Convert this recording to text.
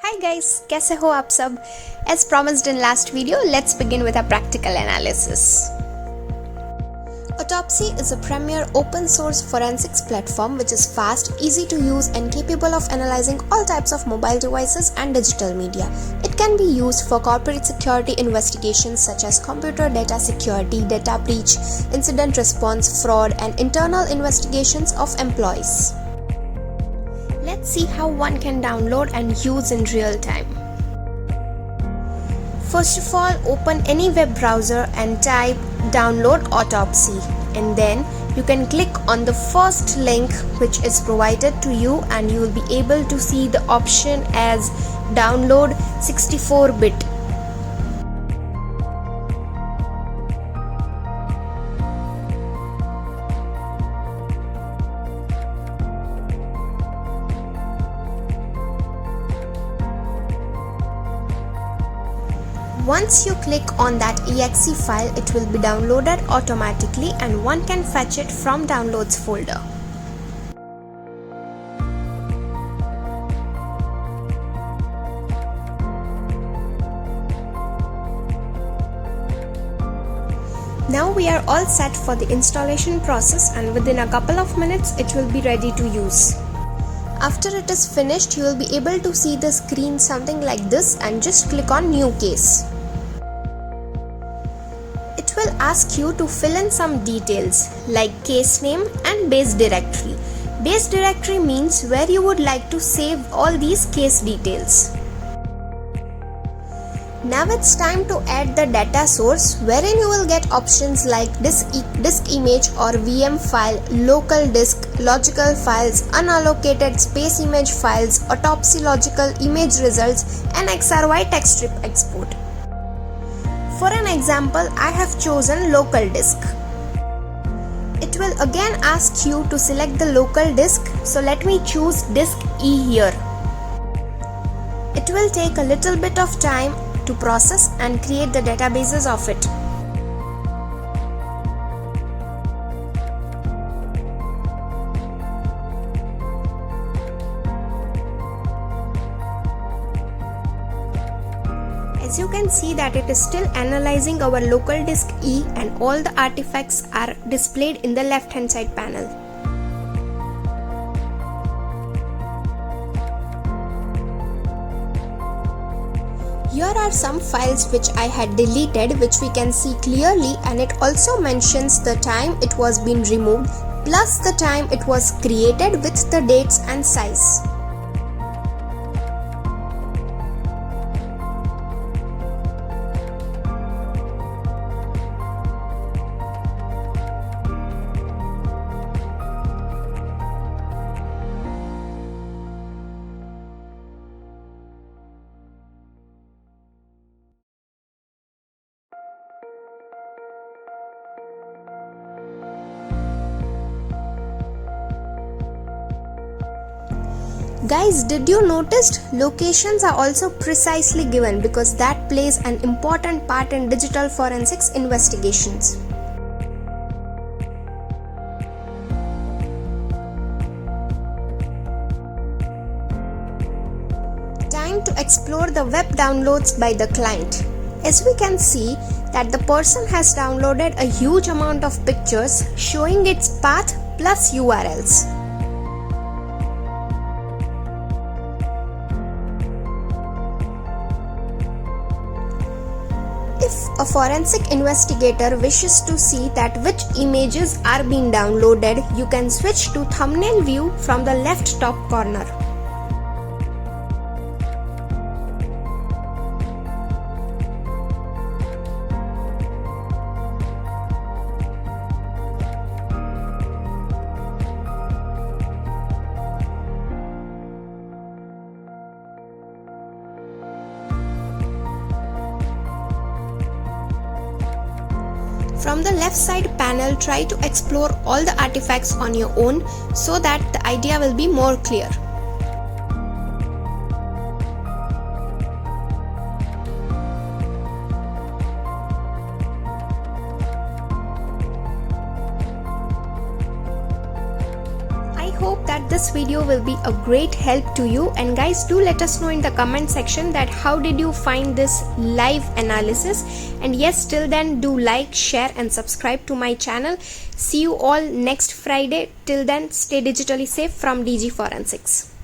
Hi guys, कैसे हो आप सब? As promised in last video, let's begin with a practical analysis. AutoPSY is a premier open source forensics platform which is fast, easy to use and capable of analyzing all types of mobile devices and digital media. It can be used for corporate security investigations such as computer data security, data breach, incident response, fraud and internal investigations of employees. Let's see how one can download and use in real time. First of all, open any web browser and type download AutoPSY, and then you can click on the first link which is provided to you and you will be able to see the option as download 64-bit. Once you click on that exe file, it will be downloaded automatically and one can fetch it from downloads folder. Now we are all set for the installation process and within a couple of minutes it will be ready to use. After it is finished, you will be able to see the screen something like this and just click on new case. It will ask you to fill in some details like case name and base directory. Base directory means where you would like to save all these case details. Now it's time to add the data source, wherein you will get options like disk image or VM file, local disk, logical files, unallocated space image files, AutoPSY logical image results and XRY text strip export. For an example, I have chosen local disk. It will again ask you to select the local disk, so let me choose disk E here. It will take a little bit of time to process and create the databases of it. As you can see that it is still analyzing our local disk E and all the artifacts are displayed in the left hand side panel. Here are some files which I had deleted, which we can see clearly, and it also mentions the time it was been removed plus the time it was created with the dates and size. Guys, did you notice locations are also precisely given because that plays an important part in digital forensics investigations. Time to explore the web downloads by the client. As we can see that the person has downloaded a huge amount of pictures showing its path plus URLs. If a forensic investigator wishes to see that which images are being downloaded, you can switch to thumbnail view from the left top corner. From the left side panel, try to explore all the artifacts on your own so that the idea will be more clear. I hope that this video will be a great help to you. And guys, do let us know in the comment section that how did you find this live analysis. And yes, till then, do like, share and subscribe to my channel. See you all next Friday. Till then, stay digitally safe from DIGI Forensics.